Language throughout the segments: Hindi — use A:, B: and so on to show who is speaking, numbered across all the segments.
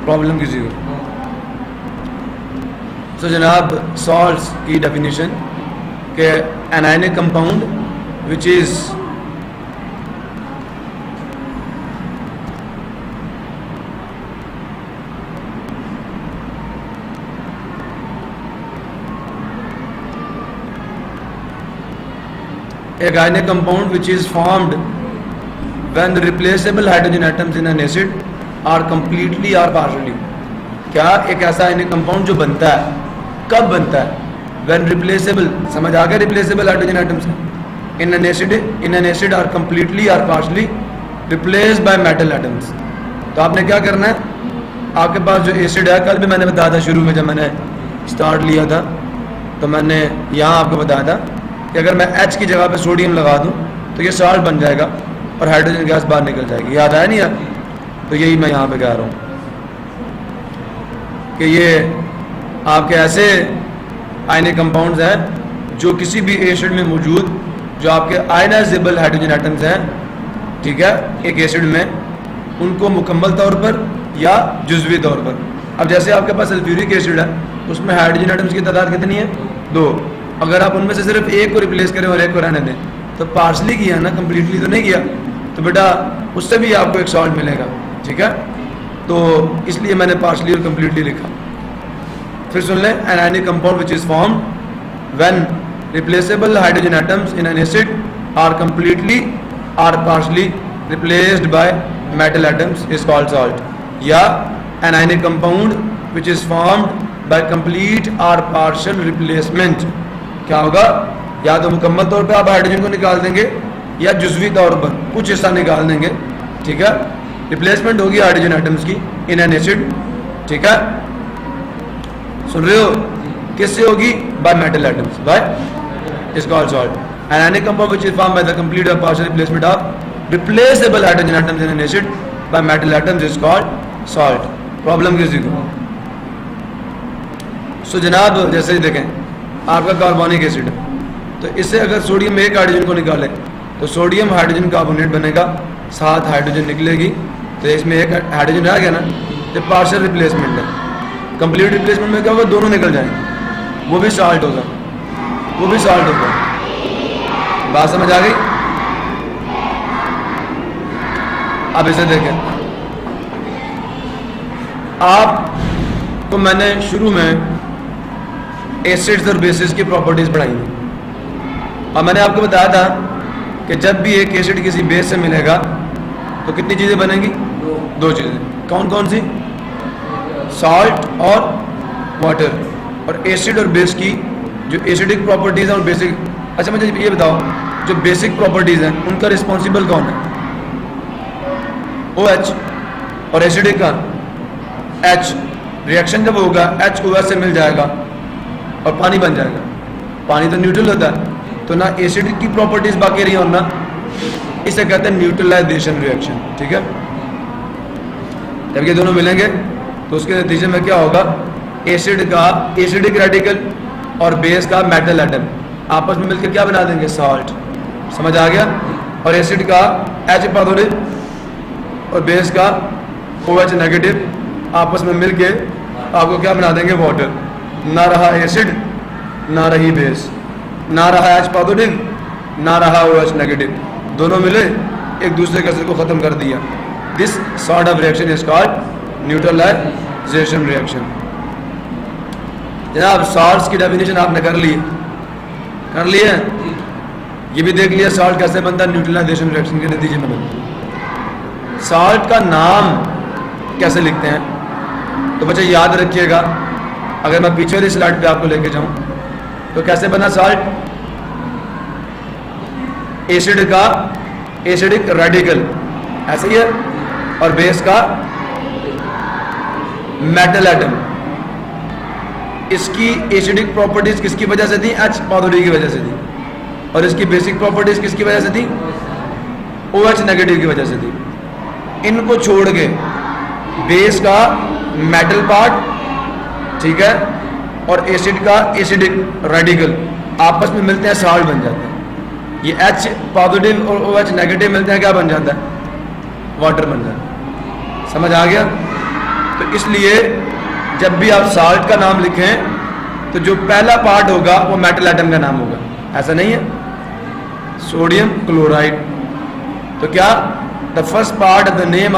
A: प्रॉब्लम किसी को। तो जनाब सॉल्ट्स की डेफिनेशन के anionic compound which is a ionic compound which is formed when the replaceable hydrogen atoms in an acid are completely or partially। क्या एक ऐसा आयनिक कंपाउंड जो बनता है, कब बनता है? when replaceable, समझ आ गया, replaceable hydrogen atoms in an acid are completely or partially replaced by metal atoms। तो आपने क्या करना है, आपके पास जो एसिड है, कल भी मैंने बताया था शुरू में जब मैंने स्टार्ट लिया था, तो मैंने यहाँ आपको बताया था कि अगर मैं H की जगह पे सोडियम लगा दूं तो ये साल्ट बन जाएगा और हाइड्रोजन गैस बाहर निकल जाएगी। याद आया नहीं यार? तो यही मैं यहाँ पे कह रहा हूँ कि ये आपके ऐसे आयनिक कंपाउंड्स हैं जो किसी भी एसिड में मौजूद, जो आपके आयनाइजेबल हाइड्रोजन एटम्स हैं, ठीक है, एक एसिड में, उनको मुकम्मल तौर पर या जुज़वी तौर पर। अब जैसे आपके पास सल्फ्यूरिक एसिड है, उसमें हाइड्रोजन एटम्स की तादाद कितनी है? 2। अगर आप उनमें से सिर्फ एक को रिप्लेस करें और एक को रहने दें तो पार्शली किया ना, कम्प्लीटली तो नहीं किया, तो बेटा उससे भी आपको एक सॉल्ट मिलेगा, ठीक है। तो इसलिए मैंने पार्शली और कम्प्लीटली लिखा। फिर सुन लें, an ionic compound which is formed when replaceable hydrogen atoms in an acid are completely or partially replaced by metal atoms is called salt. या an ionic compound which is formed by complete or partial replacement. क्या होगा? या तो मुकम्मल तौर पे आप हाइड्रोजन को निकाल देंगे या जुज़वी तौर पर कुछ हिस्सा निकाल देंगे, ठीक है। रिप्लेसमेंट होगी हाइड्रोजन एटम्स की इन एन एसिड, ठीक है। सुन रहे हो? किससे होगी? By metal atoms, by is called salt. An ionic compound which is formed by the complete और partial replacement of replaceable hydrogen atoms in an acid by metal atoms is called salt. Problem किसी को? सो जनाब जैसे ही देखें, आपका कार्बोनिक एसिड है, तो इससे अगर सोडियम एक हाइड्रोजन को निकाले तो सोडियम हाइड्रोजन कार्बोनेट बनेगा, 7 हाइड्रोजन निकलेगी, तो इसमें एक हाइड्रोजन रह गया ना, तो पार्शियल रिप्लेसमेंट है। कंप्लीट रिप्लेसमेंट में क्या होगा? दोनों निकल जाएंगे, वो भी सॉल्ट होगा, वो भी सॉल्ट होगा। बात समझ आ गई? अब इसे देखें, आपको मैंने शुरू में एसिड्स और बेसिस की प्रॉपर्टीज पढ़ाई थी और मैंने आपको बताया था कि जब भी एक एसिड किसी बेस से मिलेगा तो कितनी चीज़ें बनेंगी? 2 चीज़ें। कौन कौन सी? सॉल्ट और वाटर। और एसिड और बेस की जो एसिडिक प्रॉपर्टीज़ हैं और बेसिक, अच्छा मुझे ये बताओ, जो बेसिक प्रॉपर्टीज़ हैं उनका रिस्पॉन्सिबल कौन है? OH। और एसिडिक का H। रिएक्शन जब होगा H OH से मिल जाएगा और पानी बन जाएगा। पानी तो न्यूट्रल होता है, तो ना एसिड की प्रॉपर्टीज बाकी रही और ना, इसे कहते हैं न्यूट्रलाइजेशन रिएक्शन, ठीक है। जब ये दोनों मिलेंगे तो उसके नतीजे में क्या होगा? एसिड का एसिडिक रेडिकल और बेस का मेटल एटम आपस में मिलकर क्या बना देंगे? सॉल्ट। समझ आ गया? और एसिड का H पॉजिटिव और बेस का OH नेगेटिव आपस में मिलके आपको क्या बना देंगे? वाटर। ना रहा एसिड, ना रही बेस, ना रहा H पॉजिटिव, ना रहा OH नेगेटिव, दोनों मिले एक दूसरे के असर को ख़त्म कर दिया। This sort of reaction is called neutralization reaction. जनाब सॉल्ट्स की डेफिनेशन आपने कर ली है, ये भी देख लिया सॉल्ट कैसे बनता है, न्यूट्रलाइजेशन रिएक्शन के नतीजे में बनता है। सॉल्ट का नाम कैसे लिखते हैं तो बच्चे याद रखिएगा, अगर मैं पीछे वाली स्लाइड पे आपको लेके जाऊं तो कैसे बना सॉल्ट? एसिड का एसिडिक रेडिकल ऐसे ही है और बेस का मेटल एटम। इसकी एसिडिक प्रॉपर्टीज किसकी वजह से थी? H पॉजिटिव की वजह से थी। और इसकी बेसिक प्रॉपर्टीज किसकी वजह से थी? OH नेगेटिव की वजह से थी। इनको छोड़ के बेस का मेटल पार्ट, ठीक है, और एसिड का एसिडिक रेडिकल आपस में मिलते हैं, सॉल्ट बन जाते हैं। ये H पॉजिटिव और OH नेगेटिव मिलते हैं, क्या बन जाता है? वाटर बन जाता है। समझ आ गया? तो इसलिए जब भी आप साल्ट का नाम लिखें तो जो पहला पार्ट होगा वो मेटल एटम का नाम होगा, ऐसा नहीं है। सोडियम क्लोराइड, तो क्या the first part of the name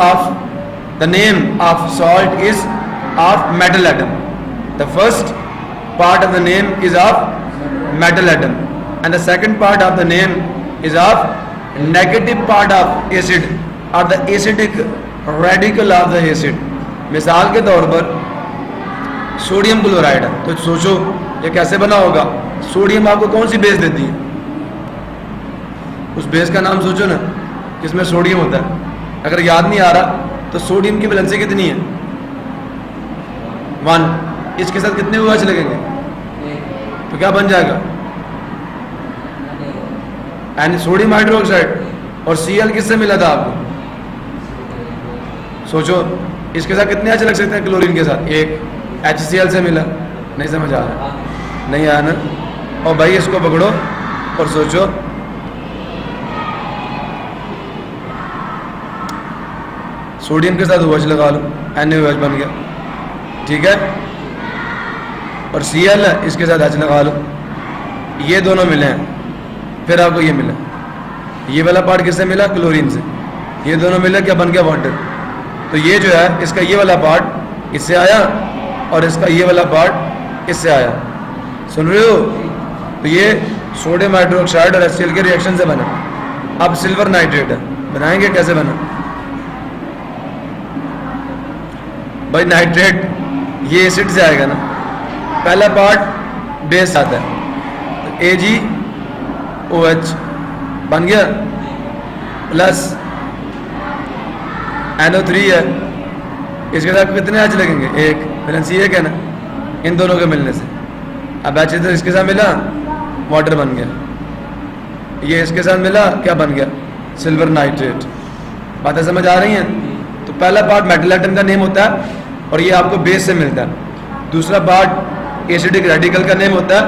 A: of salt is of metal atom, the first part of the name is of metal atom and the second part of the name is of negative part of acid or the acidic radical of the acid। मिसाल के तौर पर सोडियम क्लोराइड है, तो सोचो ये कैसे बना होगा। सोडियम आपको कौन सी बेस देती है, उस बेस का नाम सोचो ना जिसमें सोडियम होता है। अगर याद नहीं आ रहा तो सोडियम की वैलेंसी कितनी है 1, इसके साथ कितने OH लगेंगे तो क्या बन जाएगा सोडियम हाइड्रोक्साइड। और Cl किससे मिला था आपको, सोचो इसके साथ कितने H लग सकते हैं क्लोरीन के साथ, एक HCl से मिला। नहीं समझ आ रहा, नहीं आया ना। और भाई इसको पकड़ो और सोचो सोडियम के साथ OH लगा लो, NaOH बन गया, ठीक है। और Cl है, इसके साथ H लगा लो, ये दोनों मिले हैं, फिर आपको ये मिला। ये वाला पार्ट किससे मिला, क्लोरीन से, ये दोनों मिले, क्या बन गया वाटर। तो ये जो है इसका ये वाला पार्ट इससे आया और इसका ये वाला पार्ट इससे आया, सुन रहे हो। तो ये सोडियम हाइड्रोक्साइड और HCl के रिएक्शन से बना। अब सिल्वर नाइट्रेट है, बनाएंगे कैसे बना भाई। नाइट्रेट ये एसिड से आएगा ना, पहला पार्ट बेस आता है तो AgOH बन गया, प्लस NO3 है, इसके साथ कितने H लगेंगे, एक, वैलेंसी एक है ना इन दोनों के मिलने से। अब H तो इसके साथ मिला, वाटर बन गया, ये इसके साथ मिला, क्या बन गया, सिल्वर नाइट्रेट। बातें समझ आ रही हैं। तो पहला पार्ट मेटल एटम का नेम होता है और ये आपको बेस से मिलता है। दूसरा पार्ट एसिडिक रेडिकल का नेम होता है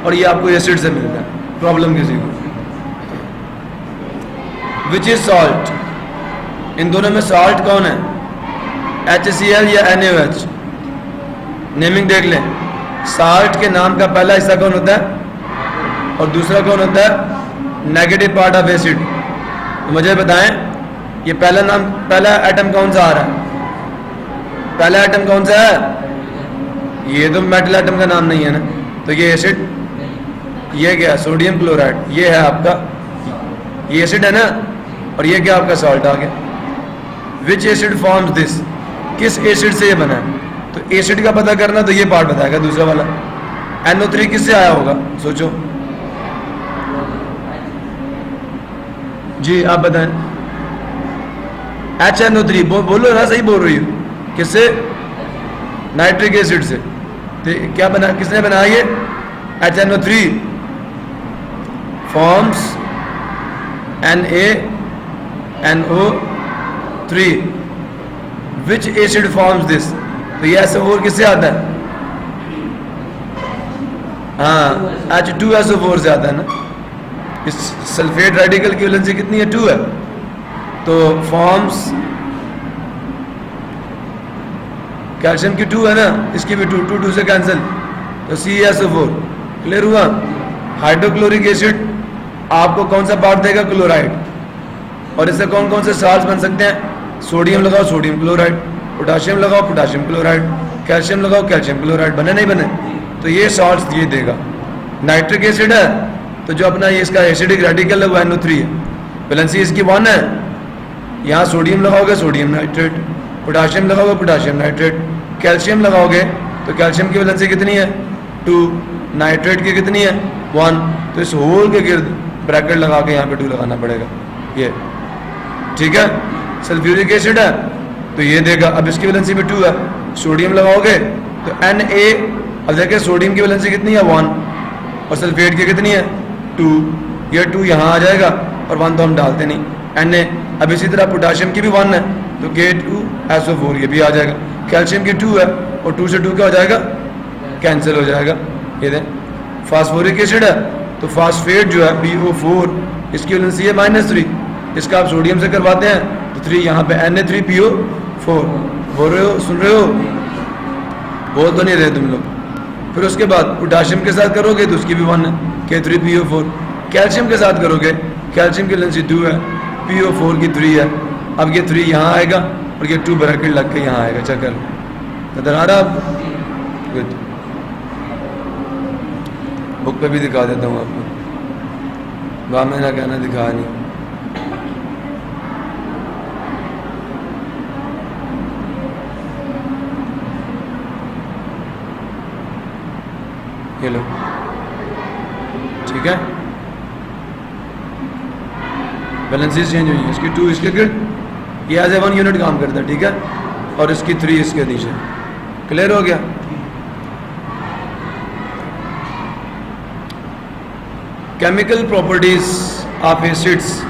A: और ये आपको एसिड से मिलता है। प्रॉब्लम किसी को, विच इज सॉल्ट, इन दोनों में सॉल्ट कौन है, HCl या NaOH। नेमिंग देख लें, सॉल्ट के नाम का पहला हिस्सा कौन होता है और दूसरा कौन होता है, नेगेटिव पार्ट ऑफ एसिड। तो मुझे बताएं ये पहला नाम, पहला एटम कौन सा आ रहा है, पहला एटम कौन सा है, ये तो मेटल एटम का नाम नहीं है ना, तो ये एसिड, ये क्या सोडियम क्लोराइड, ये है आपका, ये एसिड है ना, और ये क्या आपका सॉल्ट आ गया। विच एसिड फॉर्म्स दिस, किस एसिड से ये बना है। तो एसिड का पता करना तो ये पार्ट बताएगा दूसरा वाला। NO3 किससे आया होगा, सोचो जी, आप बताएं। HNO3 बोलो ना, सही बोल रही हो, किससे, नाइट्रिक एसिड से। तो क्या बना, किसने बनाया ये, HNO3 forms NaNO3। Which acid forms this, तो ये SO4 किससे आता है, हाँ H2SO4 से आता है ना। इस सल्फेट रेडिकल की वैलेंसी कितनी है, 2 है, तो फॉर्म्स कैल्शियम की 2 है ना, इसकी भी 2 से कैंसिल, तो CaSO4। क्लियर हुआ। हाइड्रोक्लोरिक एसिड आपको कौन सा पार्ट देगा, क्लोराइड। और इससे कौन कौन से साल्ट बन सकते हैं, सोडियम लगाओ सोडियम क्लोराइड, पोटाशियम लगाओ पोटाशियम क्लोराइड, कैल्शियम लगाओ कैल्शियम क्लोराइड, बने नहीं बने। तो ये सॉल्ट्स ये देगा। नाइट्रिक एसिड है तो जो अपना ये इसका एसिडिक रेडिकल है वो NO3 है, वैलेंसी इसकी 1 है। यहाँ सोडियम लगाओगे सोडियम नाइट्रेट, पोटाशियम लगाओगे पोटाशियम नाइट्रेट, कैल्शियम लगाओगे तो कैल्शियम की वैलेंसी कितनी है 2, नाइट्रेट की कितनी है 1। तो इस होल के गिर्द ब्रैकेट लगा के यहाँ पे 2 लगाना पड़ेगा, ये ठीक है। सल्फ्यूरिक एसिड है तो ये देगा, अब इसकी वैलेंसी में 2 है, सोडियम लगाओगे तो Na, अब देखिए सोडियम की वैलेंसी कितनी है 1 और सल्फेट की कितनी है 2, ये 2 यहाँ आ जाएगा और 1 तो हम डालते नहीं Na। अब इसी तरह पोटाशियम की भी 1 है तो K2SO4 ये भी आ जाएगा। कैल्शियम की 2 है और 2 से 2 क्या हो जाएगा, कैंसिल हो जाएगा। ये दें फास्फोरिक एसिड है तो फास्फेट जो है PO4 इसकी वैलेंसी है -3, इसका आप सोडियम से करवाते हैं तो 3 यहाँ पे Na3PO 4 बोल रहे हो, सुन रहे हो, बोल तो नहीं रहे तुम लोग। फिर उसके बाद पोटाशियम के साथ करोगे तो उसकी भी 1 है, K3PO4। कैल्शियम के साथ करोगे, कैल्शियम की वैलेंसी 2 है, PO4 की 3 है। अब ये 3 यहाँ आएगा और ये 2 ब्रैकेट लग के यहाँ आएगा। चक्कर नजर आ रहा आपको? गुड, बुक पे भी दिखा देता हूँ आपको, वहाँ में ना कहना दिखा नहीं। ये लो, ठीक है, बैलेंसेस चेंज हुई है। इसकी 2 इसके ग्रिड, ये एज ए 1 यूनिट काम करता है, ठीक है, और इसकी 3 इसके नीचे। क्लियर हो गया? Chemical properties of acids,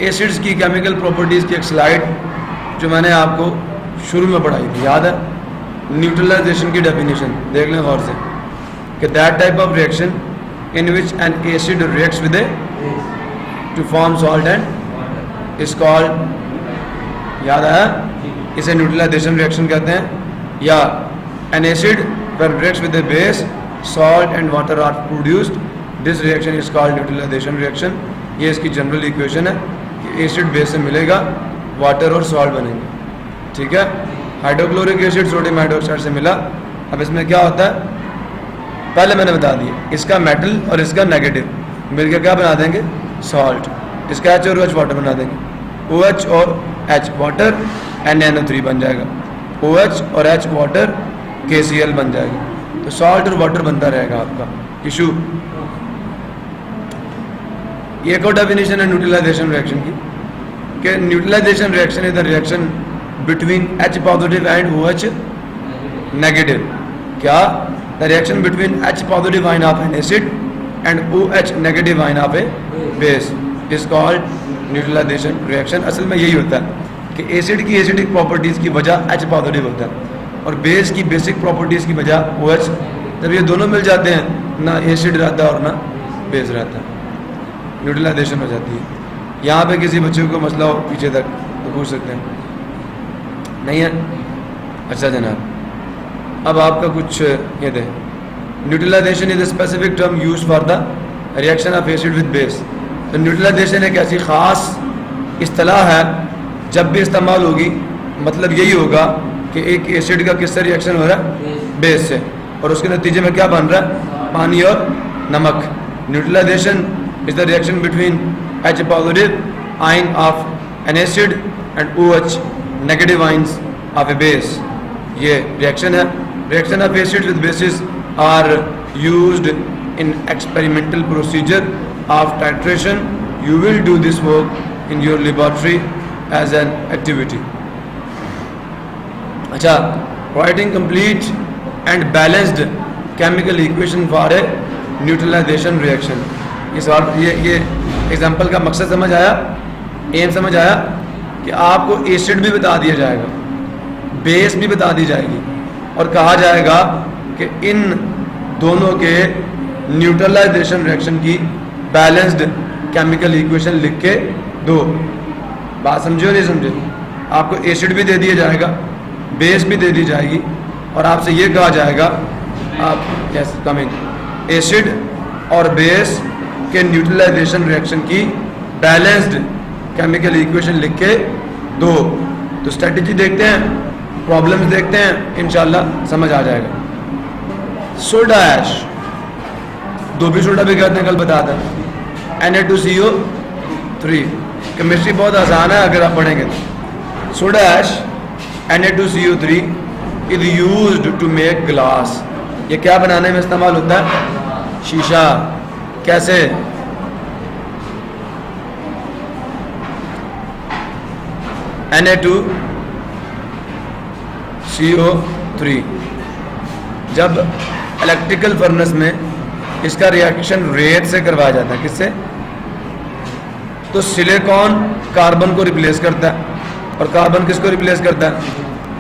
A: acids की केमिकल प्रॉपर्टीज की एक स्लाइड जो मैंने आपको शुरू में पढ़ाई थी, याद है? न्यूट्रलाइजेशन की डेफिनेशन देख लें गौर से कि that type of reaction in which an acid reacts with a to form salt and is called, याद आया? इसे न्यूट्रलाइजेशन रिएक्शन कहते हैं। या an acid when reacts with a base salt and water are produced, this reaction is called neutralization reaction. ये इसकी जनरल इक्वेशन है कि एसिड बेस से मिलेगा, वाटर और सॉल्ट बनेंगे, ठीक है। हाइड्रोक्लोरिक एसिड सोडियम हाइड्रोक्साइड से मिला। अब इसमें क्या होता है, पहले मैंने बता दिया, इसका मेटल और इसका नेगेटिव मिलकर क्या बना देंगे, सॉल्ट। इसका H और OH वाटर बना देंगे, OH और H वाटर NaNO3 बन जाएगा, OH और H वाटर KCl बन जाएगा। तो सॉल्ट और वाटर बनता रहेगा आपका। इशू ये एक और डेफिनेशन है न्यूट्रलाइजेशन रिएक्शन की कि neutralization reaction is the reaction between H positive and OH negative. क्या? The reaction between H positive ion of an acid and OH negative ion of a base is called neutralization reaction. असल में यही होता है कि एसिड की एसिडिक प्रॉपर्टीज़ की वजह H पॉजिटिव होता है और बेस की बेसिक प्रॉपर्टीज़ की वजह OH। जब ये दोनों मिल जाते हैं, ना एसिड रहता है और ना बेस रहता है, न्यूट्रलाइजेशन हो जाती है। यहाँ पे किसी बच्चे को मसला हो पीछे तक तो पूछ सकते हैं, नहीं है? अच्छा जनाब, अब आपका कुछ ये दे, neutralization is a specific term used for the reaction of acid with base. तो न्यूट्रलाइजेशन एक ऐसी ख़ास इस्तिलाह है, जब भी इस्तेमाल होगी मतलब यही होगा कि एक एसिड का किससे रिएक्शन हो रहा है, बेस से, और उसके नतीजे में क्या बन रहा है, पानी और नमक। Neutralization is the reaction between H positive ion of an acid and OH negative ions of a base. ये reaction है। Reaction of acids with bases are used in experimental procedure of titration. You will do this work in your laboratory as an activity. अच्छा, writing complete and balanced chemical equation for a neutralization reaction. ये सवाल, ये एग्जाम्पल का मकसद समझ आया, एम समझ आया कि आपको एसिड भी बता दिया जाएगा, बेस भी बता दी जाएगी और कहा जाएगा कि इन दोनों के न्यूट्रलाइजेशन रिएक्शन की बैलेंस्ड केमिकल इक्वेशन लिख के दो। बात समझे हो नहीं समझे? आपको एसिड भी दे दिया जाएगा, बेस भी दे दी जाएगी और आपसे ये कहा जाएगा, आप यस कमिंग, एसिड और बेस के न्यूट्रलाइजेशन रिएक्शन की बैलेंस्ड केमिकल इक्वेशन लिख के दो। तो स्ट्रेटजी देखते हैं, प्रॉब्लम्स देखते हैं, इंशाल्लाह समझ आ जाएगा। सोडा ऐश, दो भी सोडा भी कहते हैं, कल बताता है, Na2CO3। केमिस्ट्री बहुत आसान है अगर आप पढ़ेंगे तो। Soda ash Na2CO3 is used to make glass. ये क्या बनाने में इस्तेमाल होता है, शीशा। कैसे? Na2CO3 जब इलेक्ट्रिकल फर्नेस में इसका रिएक्शन रेत से करवाया जाता है, किससे? तो सिलिकॉन कार्बन को रिप्लेस करता है और कार्बन किसको रिप्लेस करता है,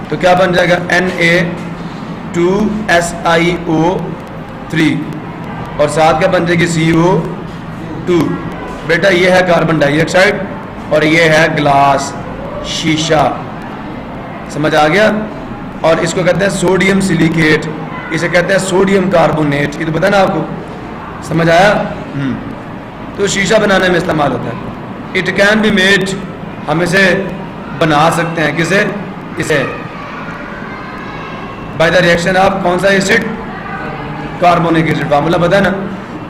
A: तो क्या बन जाएगा, Na2SiO3 और साथ क्या बन जाएगी, CO2। बेटा ये है कार्बन डाइऑक्साइड और ये है ग्लास, शीशा। समझ आ गया। और इसको कहते हैं सोडियम सिलिकेट, इसे कहते हैं सोडियम कार्बोनेट, ये तो पता ना आपको, समझ आया। तो शीशा बनाने में इस्तेमाल होता है। इट कैन बी मेड, हम इसे बना सकते हैं, किसे, इसे बाय द रिएक्शन ऑफ कौन सा एसिड, कार्बोनिक एसिड। फार्मूला पता है ना।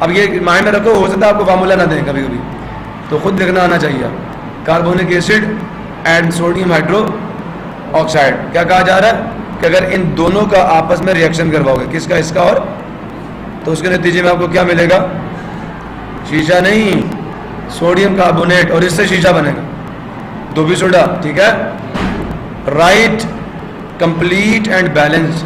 A: अब ये माइंड में रखो, हो सकता है आपको फार्मूला ना दें कभी कभी, तो खुद लिखना आना चाहिए। Carbonic acid and sodium hydro oxide, क्या कहा जा रहा है कि अगर इन दोनों का आपस में रिएक्शन करवाओगे, किसका, इसका और, तो उसके नतीजे में आपको क्या मिलेगा, शीशा नहीं, सोडियम कार्बोनेट, और इससे शीशा बनेगा, धोबी सोडा, ठीक है। Write complete and balanced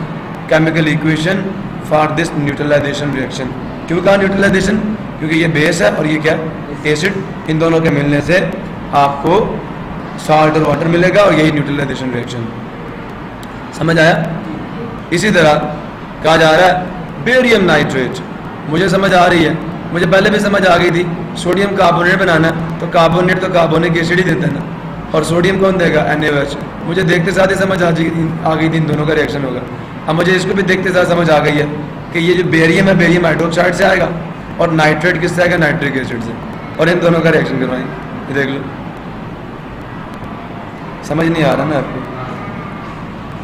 A: chemical equation for this neutralization reaction. क्यों कहा न्यूट्रलाइजेशन, क्योंकि ये बेस है और ये क्या, एसिड, इन दोनों के मिलने से आपको सॉल्ट और वाटर मिलेगा, और यही न्यूट्रलाइजेशन रिएक्शन। समझ आया। इसी तरह कहा जा रहा है बेरियम नाइट्रेट, मुझे समझ आ रही है, मुझे पहले भी समझ आ गई थी। सोडियम कार्बोनेट बनाना तो कार्बोनेट तो कार्बोनिक एसिड ही देता है ना, और सोडियम कौन देगा, NaOH। मुझे देखते साथ ही समझ आ गई थी इन दोनों का रिएक्शन होगा। अब मुझे इसको भी देखते साथ समझ आ गई है कि ये जो बेरियम है, बेरियम हाइड्रोक्साइड से आएगा, और नाइट्रेट किससे आएगा, नाइट्रिक एसिड से, और इन दोनों का रिएक्शन करवाएंगे। ये देख लो, समझ नहीं आ रहा ना आपको,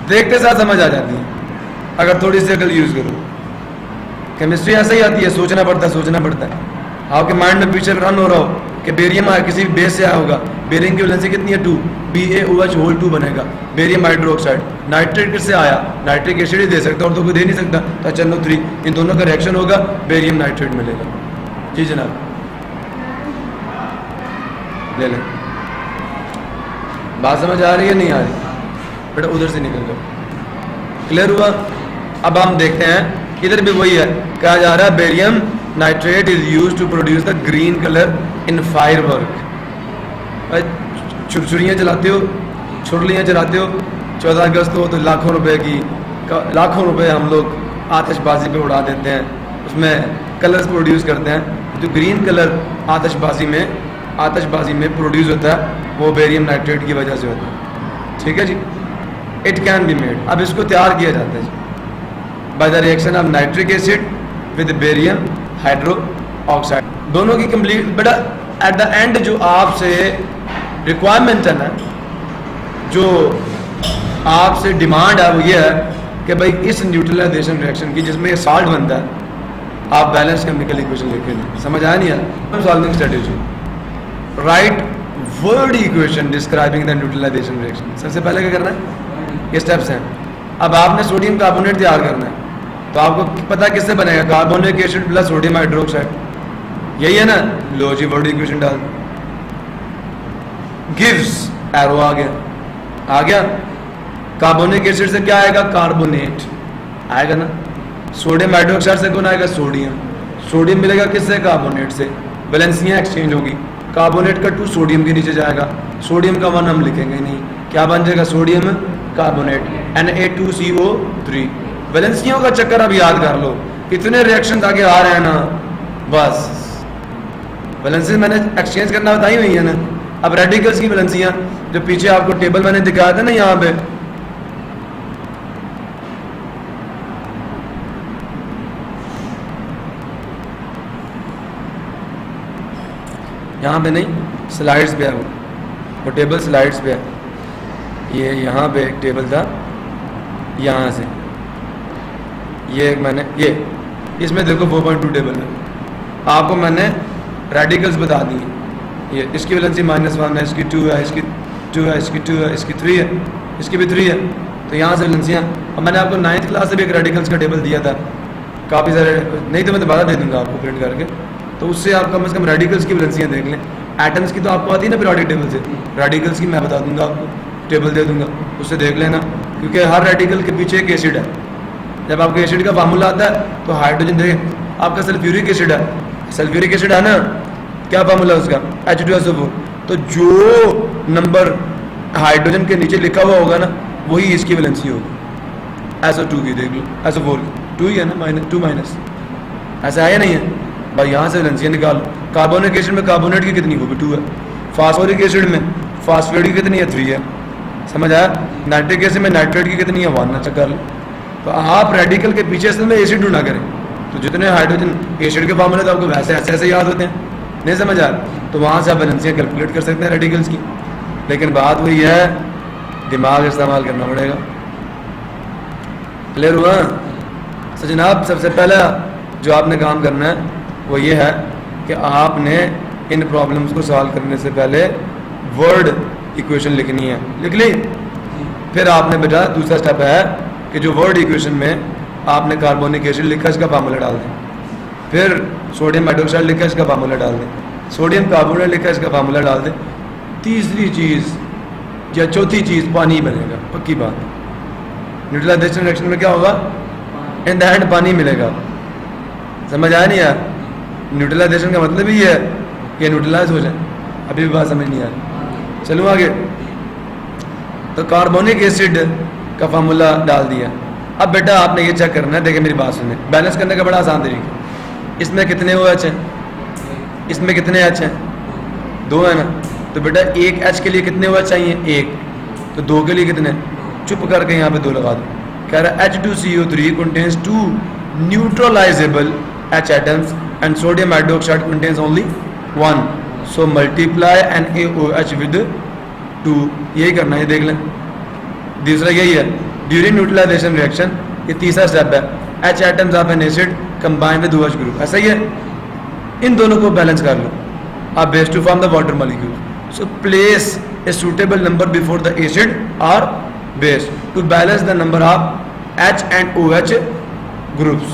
A: देखते साथ समझ आ जाती है अगर थोड़ी सी अकल यूज करो। केमिस्ट्री ऐसे ही आती है, सोचना पड़ता है, सोचना पड़ता है। आपके माइंड में पिक्चर रन हो रहा हो कि बेरियम किसी बेस से आया होगा, बेरियम की वैलेंसी कितनी है, 2, BaOH होल 2 बनेगा, बेरियम हाइड्रोक्साइड। नाइट्रेट किससे आया, नाइट्रिक एसिड ही दे सकता, और तो कोई दे नहीं सकता, तो चलो 3, इन दोनों का रिएक्शन होगा, बेरियम नाइट्रेट मिलेगा। जी जनाब, ले लें। बात समझ आ रही है, नहीं आ रही, बेटा उधर से निकल जाओ। क्लियर हुआ। अब हम देखते हैं, इधर भी वही है, कहा जा रहा है barium nitrate is used to produce the green colour in fire work. छुरछुरियाँ चलाते हो, छुरलियाँ चलाते हो, 14 अगस्त हो तो लाखों रुपए हम लोग आतिशबाजी पे उड़ा देते हैं, उसमें कलर्स प्रोड्यूस करते हैं। जो ग्रीन कलर आतिशबाजी में प्रोड्यूस होता है वो बेरियम नाइट्रेट की वजह से होता है, ठीक है जी। इट कैन बी मेड, अब इसको तैयार किया जाता है by the reaction of nitric acid with barium hydro oxide, दोनों की कंप्लीट। बेटा एट द एंड जो आपसे रिक्वायरमेंट है ना, जो आपसे डिमांड है, वो ये है कि भाई इस न्यूट्रलाइजेशन रिएक्शन की जिसमें ये साल्ट बनता है, आप बैलेंस केमिकल इक्वेशन लिख के, समझ आया नहीं आया। Solving strategy, write word equation describing the neutralization reaction. सबसे पहले क्या करना है, ये स्टेप्स हैं। अब आपने सोडियम कार्बोनेट तैयार करना है, तो आपको पता किससे बनेगा, carbonic acid plus sodium hydroxide, यही है ना। लो जी वर्ड इक्वेशन डाल, गिव्स, एरो आ गया। कार्बोनिक एसिड से क्या आएगा, कार्बोनेट आएगा ना। सोडियम हाइड्रोक्साइड से कौन आएगा, सोडियम मिलेगा किससे, कार्बोनेट से। वैलेंसियां एक्सचेंज होगी, कार्बोनेट का 2 सोडियम के नीचे जाएगा, सोडियम का 1 हम लिखेंगे नहीं, क्या बन जाएगा, सोडियम कार्बोनेट, Na2CO3। वैलेंसियों का चक्कर अब याद कर लो, इतने रिएक्शन आगे आ रहे हैं ना, बस वैलेंसी मैंने एक्सचेंज करना बताई हुई है ना। अब रेडिकल्स की वैलेंसियां, जो पीछे आपको टेबल मैंने दिखाया था ना, यहाँ पे नहीं, स्लाइड्स पे है वो टेबल, स्लाइड्स पे है। ये यहाँ पे एक टेबल था, यहाँ से ये एक मैंने इसमें देखो 4.2 टेबल है, आपको मैंने रेडिकल्स बता दिए। ये इसकी वैलेंसी -1 है, इसकी 2 है, इसकी 2 है, इसकी 2 है, इसकी 3 है, इसकी भी 3 है। तो यहाँ से वैलेंसियाँ, अब मैंने आपको 9th क्लास से भी एक रेडिकल्स का टेबल दिया था, काफ़ी सारे, नहीं तो मैं दोबारा दे दूँगा आपको प्रिंट करके, तो उससे आप कम से कम रेडिकल्स की वैलेंसियाँ देख लें। एटम्स की तो आपको आती है ना पीरियोडिक टेबल से, रेडिकल्स की मैं बता दूंगा आपको, टेबल दे दूंगा, उससे देख लेना, क्योंकि हर रेडिकल के पीछे एक एसिड है। जब आपको एसिड का फार्मूला आता है तो हाइड्रोजन देखें, आपका सल्फ्यूरिक एसिड है, सल्फ्यूरिक एसिड है ना, क्या फार्मूला है उसका, H2SO4। तो जो नंबर हाइड्रोजन के नीचे लिखा हुआ होगा ना, वही इसकी वैलेंसी होगी। SO2 की देख लो, SO4 2 ही है ना, -2 ऐसा है या नहीं है भाई। यहाँ से वैलेंसियाँ निकालो। कार्बोनिक एसिड में कार्बोनेट की कितनी, वो भी 2 है। फास्फोरिक एसिड में फास्फेट की कितनी है, 3 है। समझ आया? नाइट्रिक एसिड में नाइट्रेट की कितनी है 1, अच्छा कर लो। तो आप रेडिकल के पीछे असल में एसिड ढूंढा करें, तो जितने हाइड्रोजन एसिड के फार्मूले तो आपको वैसे ऐसे ऐसे याद होते हैं, नहीं समझ आया? तो वहाँ से आप बैलेंसियाँ कैलकुलेट कर सकते हैं रेडिकल्स की। लेकिन बात वही है, दिमाग इस्तेमाल करना पड़ेगा। क्लियर हुआ? तो जनाब सबसे पहला जो आपने काम करना है वो ये है कि आपने इन प्रॉब्लम्स को सॉल्व करने से पहले वर्ड इक्वेशन लिखनी है। लिख ली? फिर आपने बेटा दूसरा स्टेप है कि जो वर्ड इक्वेशन में आपने कार्बोनिक एसिड लिखा इसका फार्मूला डाल दें, फिर सोडियम हाइड्रोक्साइड लिखा इसका फार्मूला डाल दें, सोडियम कार्बोनेट लिखा इसका फार्मूला डाल दें। तीसरी चीज़ या चौथी चीज़ पानी बनेगा, पक्की बात। न्यूट्रलाइजेशन रिएक्शन में क्या होगा? इन द एंड पानी मिलेगा। समझ आया नहीं यार? न्यूट्रलाइजेशन का मतलब ही है कि न्यूट्रलाइज हो जाए। अभी भी बात समझ नहीं आ रही, चलूँ आगे। तो कार्बोनिक एसिड का फार्मूला डाल दिया। अब बेटा आपने ये चेक करना है, देखिए मेरी बात सुने, बैलेंस करने का बड़ा आसान तरीका। इसमें कितने OH हैं? इसमें कितने H हैं? 2 है ना? तो बेटा एक H के लिए कितने OH चाहिए? 1। तो 2 के लिए कितने? चुप करके यहाँ पे 2 लगा दो। कह रहा है H2CO3 contains 2 neutralizable H atoms and sodium hydroxide contains only 1. So multiply NaOH with 2. यही करना है, देख लें। दूसरा यही है, ड्यूरिंग न्यूट्रलाइजेशन रिएक्शन, ये तीसरा स्टेप है, H atoms of an acid combine with OH group। ऐसा ही है, इन दोनों को बैलेंस कर लो आप base to form the water molecule. So place a suitable number before the acid और base to balance the number of H and OH groups.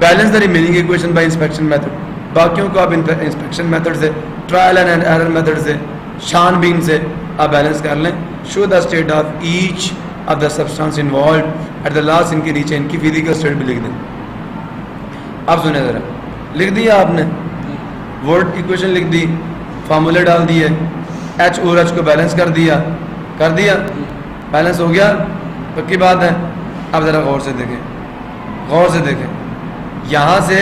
A: Balance the remaining equation by inspection method. बाकियों को आप इंस्पेक्शन मेथड से, ट्रायल एंड एरर मेथड से, छानबीन से आप बैलेंस कर लें। Show the state of each of the substance involve at the last, इनके नीचे इनकी फिजिकल स्टेट भी लिख दें। अब सुने ज़रा, लिख दिया आपने, वर्ड इक्वेशन लिख दी, फार्मूले डाल दिए, H और H को बैलेंस कर दिया, बैलेंस हो गया, पक्की बात है। अब ज़रा गौर से देखें, यहाँ से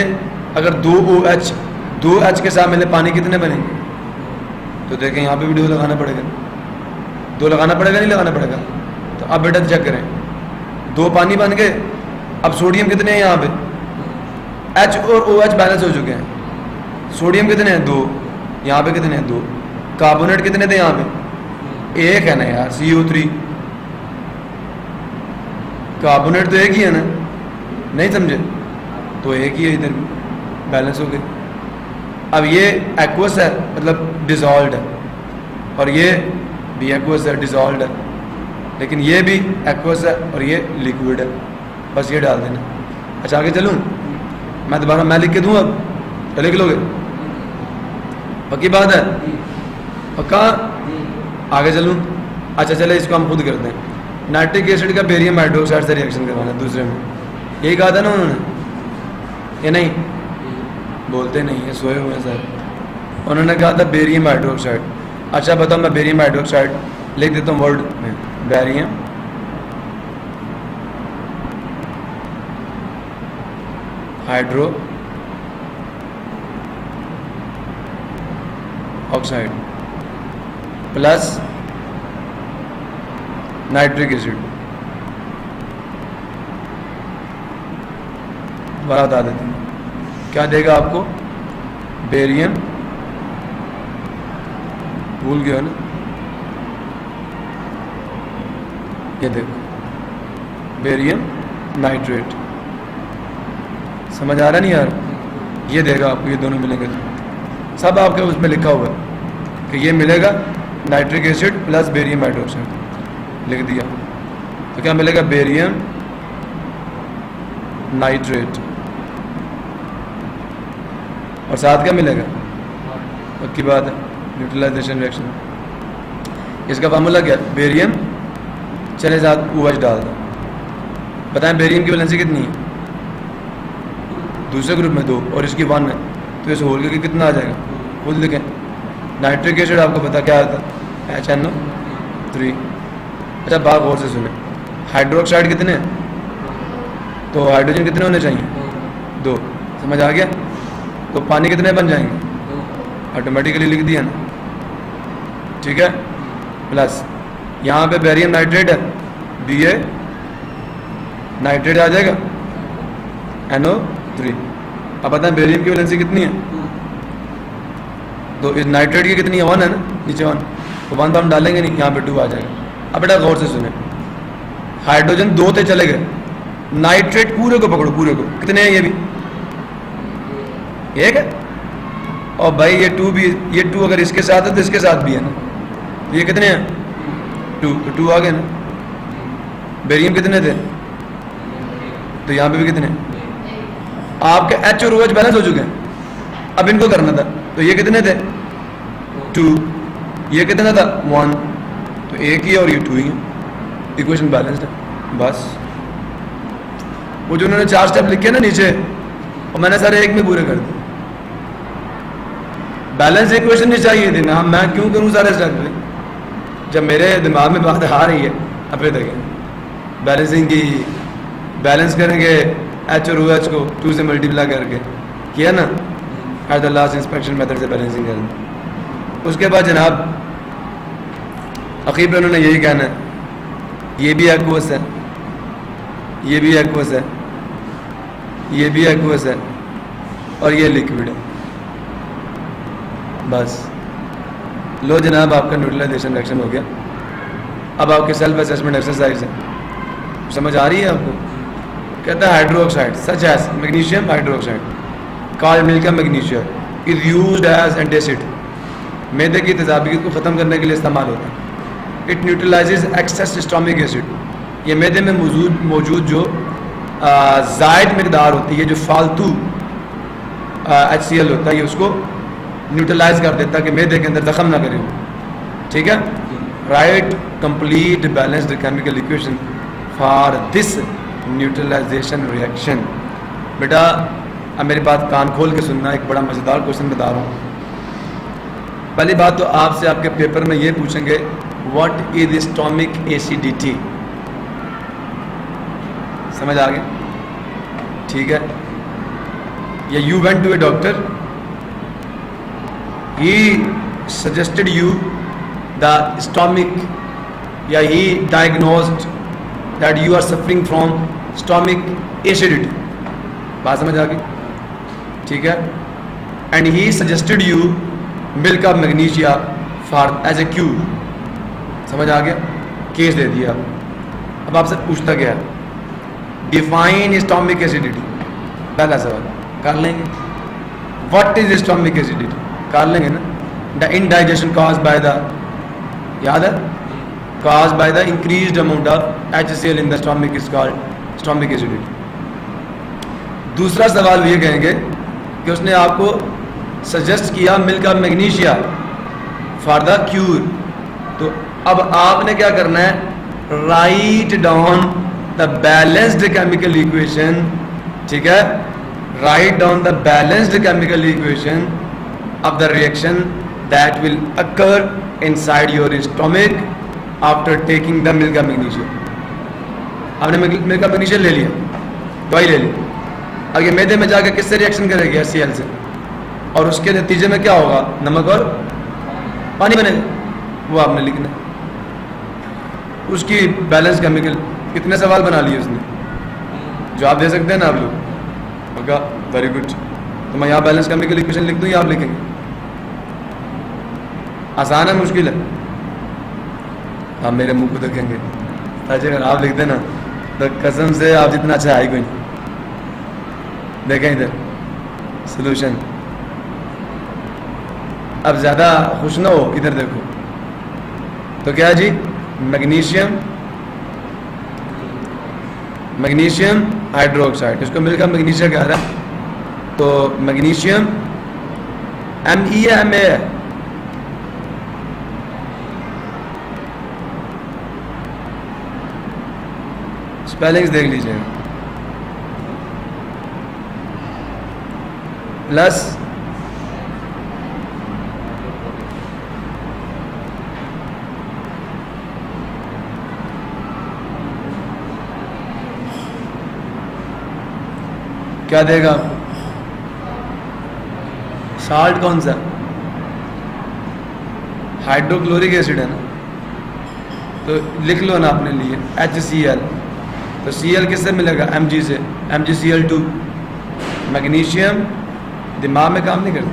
A: अगर 2 H के साथ मिले पानी कितने बनेंगे? तो देखें यहाँ पे भी 2 लगाना पड़ेगा, 2 लगाना पड़ेगा, नहीं लगाना पड़ेगा? तो अब बेटा चेक करें, 2 पानी बन गए। अब सोडियम कितने हैं यहाँ पे? H और OH बैलेंस हो चुके हैं। सोडियम कितने हैं? 2। यहाँ पे कितने हैं? 2। कार्बोनेट कितने थे यहाँ पे? 1 है ना यार, CO3। कार्बोनेट तो 1 ही है ना, नहीं समझे? तो 1 ही है, इधर भी बैलेंस हो गए। अब ये एक्वस है, मतलब डिजॉल्व है, और ये भी एक्वस है, डिजॉल्व है, लेकिन ये भी एक्वस है और ये लिक्विड है। बस ये डाल देना। अच्छा आगे चलूँ, मैं दोबारा मैं लिख के दूँ, अब तो लिख लोगे? पक्की बात है? पक्का? आगे चलूँ? अच्छा चले, इसको हम खुद करते हैं। नाइट्रिक एसिड का बेरियम हाइड्रोक्साइड से रिएक्शन करवाना है दूसरे में, यही कहा था ना उन्होंने? ये नहीं बोलते नहीं है, सोए हुए हैं सर। उन्होंने कहा था बेरियम हाइड्रोक्साइड। अच्छा बताओ, मैं बेरियम हाइड्रोक्साइड लिख देता हूँ वर्ड में, barium hydro oxide plus nitric acid. दोबारा बता देते हैं, क्या देगा आपको? बेरियम, भूल गया ना, ये देखो बेरियम नाइट्रेट। समझ आ रहा नहीं यार? ये देगा आपको, ये दोनों मिलेंगे, सब आपके उसमें लिखा हुआ है कि ये मिलेगा nitric acid plus barium hydroxide, लिख दिया। तो क्या मिलेगा? बेरियम नाइट्रेट, और साथ क्या मिलेगा? पक्की बात है, न्यूट्रलाइजेशन रिएक्शन। इसका फार्मूला क्या? बेरियम, चले साथ OH डाल दो। बताएं बेरियम की वैलेंसी कितनी है? दूसरे ग्रुप में 2 और इसकी 1 है, तो इस होल के कितना आ जाएगा? खुद लिखें। नाइट्रिक एसिड आपको पता क्या आता है? HNO3। अच्छा बात गौर से सुने, हाइड्रोक्साइड कितने हैं? तो हाइड्रोजन कितने होने चाहिए? 2। समझ आ गया? तो पानी कितने बन जाएंगे? ऑटोमेटिकली लिख दिया ना, ठीक है? प्लस यहाँ पे बेरियम नाइट्रेट है, Ba नाइट्रेट आ जाएगा, NO3। अब बताएं बेरियम की वैलेंसी कितनी है? तो इस नाइट्रेट की कितनी है? 1 है ना, नीचे 1, तो 1 तो हम डालेंगे नहीं, यहाँ पे 2 आ जाएगा। अब बेटा गौर से सुने, हाइड्रोजन 2 थे चले गए, नाइट्रेट पूरे को पकड़ो, पूरे को कितने हैं? ये भी 1 है, और भाई ये 2 भी, ये 2 अगर इसके साथ है तो इसके साथ भी है ना, ये कितने हैं? 2, तो 2 आ गए ना। बेरियम कितने थे? तो यहाँ पे भी कितने? आपके H और OH बैलेंस हो चुके हैं, अब इनको करना था, तो ये कितने थे? 2, ये कितना था? 1, तो 1 ही है और ये 2 ही है, इक्वेशन बैलेंस्ड है। बस वो जो उन्होंने 4 स्टेप लिखे ना नीचे, और मैंने सारे एक में पूरे कर दिए। बैलेंस इक्वेशन नहीं चाहिए थी ना, मैं क्यों करूँ सारे स्टेप पे, जब मेरे दिमाग में बात आ रही है। अब फिर देखें बैलेंसिंग की, बैलेंस करेंगे H और OH को 2 से मल्टीप्लाई करके, किया ना, eight the last inspection method से बैलेंसिंग करेंगे। उसके बाद जनाब अखीर पे उन्होंने यही कहना है, ये भी एक्वस है, ये भी एक्वस है, ये भी एक्वस है, और ये लिक्विड है। बस लो जनाब, आपका न्यूट्रलाइजेशन रिएक्शन हो गया। अब आपके सेल्फ असेसमेंट एक्सरसाइज है, समझ आ रही है आपको? कहता है hydroxide such as magnesium hydroxide called milk magnesia is used as antacid, मैदे की तेजाबियत को ख़त्म करने के लिए इस्तेमाल होता है। It neutralizes excess stomach acid, ये मैदे में मौजूद जो ज़ायद मकदार होती है, जो फालतू HCl होता है, ये उसको न्यूट्रलाइज कर देता है कि मैदे के अंदर जख्म ना करे। ठीक है, write complete balanced chemical equation for this neutralization reaction. बेटा अब मेरी बात कान खोल के सुनना, एक बड़ा मज़ेदार क्वेश्चन बता रहा हूँ। पहली बात तो आपसे आपके पेपर में ये पूछेंगे, व्हाट इज स्टोमिक एसिडिटी? समझ आ गया? ठीक है, या you went to a doctor, he suggested you the stomach, या he diagnosed that you are suffering from stomach acidity, बात समझ आ गई? ठीक है, and he suggested you milk of magnesia for as a cure, समझ आ गया? केस दे दिया। अब आपसे पूछता गया डिफाइन स्टोमिक एसिडिटी, पहला सवाल कर लेंगे, व्हाट इज स्टोमिक एसिडिटी कर लेंगे ना। The indigestion cause by the, याद है, cause by the increased amount of HCl in the stomach is called stomach acidity. दूसरा सवाल ये कहेंगे कि उसने आपको सजेस्ट किया milk of magnesia for the cure, तो अब आपने क्या करना है, write down the balanced chemical equation. ठीक है, write down the balanced chemical equation of the reaction that will occur inside your stomach after taking the milk of magnesia। आपने मिल्क ऑफ मैग्नीशिया ले लिया, दवाई ले ली, अब ये मैदे में जाकर किससे रिएक्शन करेगी? HCl से, और उसके नतीजे में क्या होगा? नमक और पानी बनेगा, वो आपने लिखना। उसकी बैलेंस केमिकल, कितने सवाल बना लिए उसने, जवाब दे सकते हैं ना आप लोग? होगा, वेरी गुड। तो मैं यहाँ बैलेंस केमिकल इक्वेशन लिख दूँ या आप लिखेंगे? आसान है मुश्किल है? आप मेरे मुंह को देखेंगे, अगर आप लिख देना तो कसम से आप जितना अच्छा है कोई नहीं। देखें इधर सोल्यूशन, अब ज़्यादा खुश ना हो, इधर देखो। तो क्या जी, मैग्नीशियम हाइड्रोक्साइड, इसको मिलकर मैग्नीशिया कह रहा है। तो मैग्नीशियम ME है MA है? स्पेलिंग्स देख लीजिएगा, प्लस क्या देगा? साल्ट कौन सा? हाइड्रोक्लोरिक एसिड है ना, तो लिख लो ना अपने लिए HCl। तो Cl किससे मिलेगा? Mg से, MgCl2। मैग्नीशियम दिमाग में काम नहीं करता,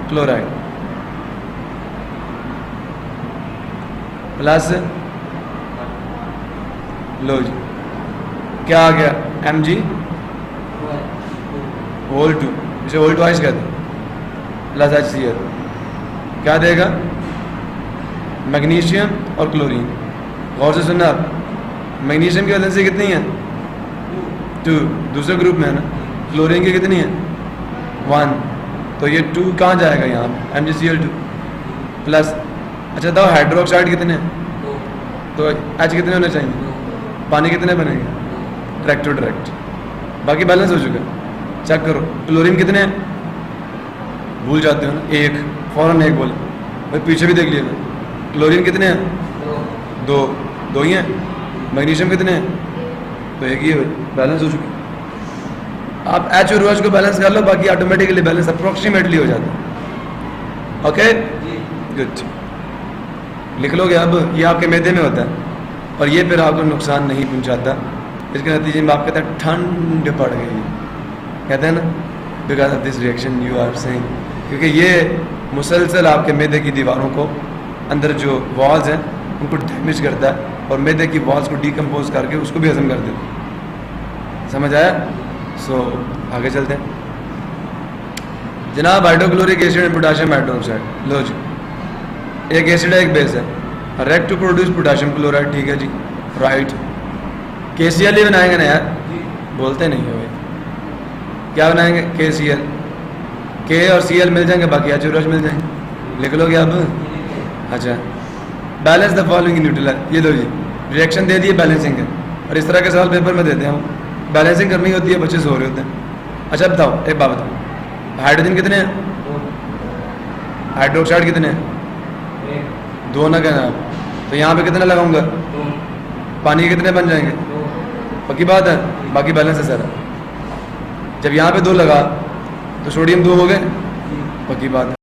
A: क्लोराइड प्लस लो जी क्या आ गया? Mg होल 2, इसे होल ट्वाइस कहते हैं, प्लस HCl क्या देगा? मैग्नीशियम और क्लोरीन। गौर से सुनना आप, मैग्नीशियम की वैलेंसी कितनी है? 2, दूसरे ग्रुप में है ना। क्लोरीन की कितनी है? 1। तो ये 2 कहाँ जाएगा? यहाँ MgCl2 प्लस। अच्छा तो हाइड्रोक्साइड कितने हैं? तो H कितने होने चाहिए? पानी कितने बनेंगे? डायरेक्ट टू डायरेक्ट, बाकी बैलेंस हो चुका। चेक करो क्लोरीन कितने हैं? भूल जाते हो ना, 1, फौरन 1 बोले भाई, पीछे भी देख लिएगा। क्लोरीन कितने हैं? 2 ही हैं। मैग्नीशियम कितने हैं? तो 1 ही है, बैलेंस हो चुकी। आप H और OH को बैलेंस कर लो, बाकी ऑटोमेटिकली बैलेंस अप्रोक्सीमेटली हो जाता है। ओके गुड, लिख लोगे अब। ये आपके मैदे में होता है और ये फिर आपको नुकसान नहीं पहुंचाता। इसके नतीजे में आप कहते हैं ठंड पड़ गई, कहते हैं ना, because of this reaction you are saying, क्योंकि ये मुसलसल आपके मैदे की दीवारों को, अंदर जो वॉल्स हैं उनको डैमेज करता है और मैदे की वॉल्स को डिकम्पोज करके उसको भी हजम कर देता है। समझ आया? सो आगे चलते हैं जनाब। Hydrochloric acid and potassium hydroxide. लो जी, एक एसिड है एक बेस है, react to produce potassium chloride. ठीक है जी, राइट। KCl ही बनाएंगे ना यार, बोलते नहीं हो भाई। क्या बनाएंगे? KCl, K और Cl मिल जाएंगे, बाकी H और OH मिल जाएंगे। लिख लोगे अब? अच्छा, बैलेंस द फॉलोइंग न्यूट्रलाइजर। ये लो जी, रिएक्शन दे दिए बैलेंसिंग के, और इस तरह के सवाल पेपर में देते हैं। बैलेंसिंग करनी होती है, बच्चे सो रहे होते हैं। अच्छा बताओ, एक बात बताओ, हाइड्रोजन कितने हैं? हाइड्रोक्साइड कितने हैं? 2 ना कहना आप। तो यहाँ पे कितने लगाऊंगा? पानी के कितने बन जाएंगे? पक्की बात है, बाकी बैलेंस है सारा। जब यहाँ पे 2 लगा तो सोडियम 2 हो गए, पक्की बात है।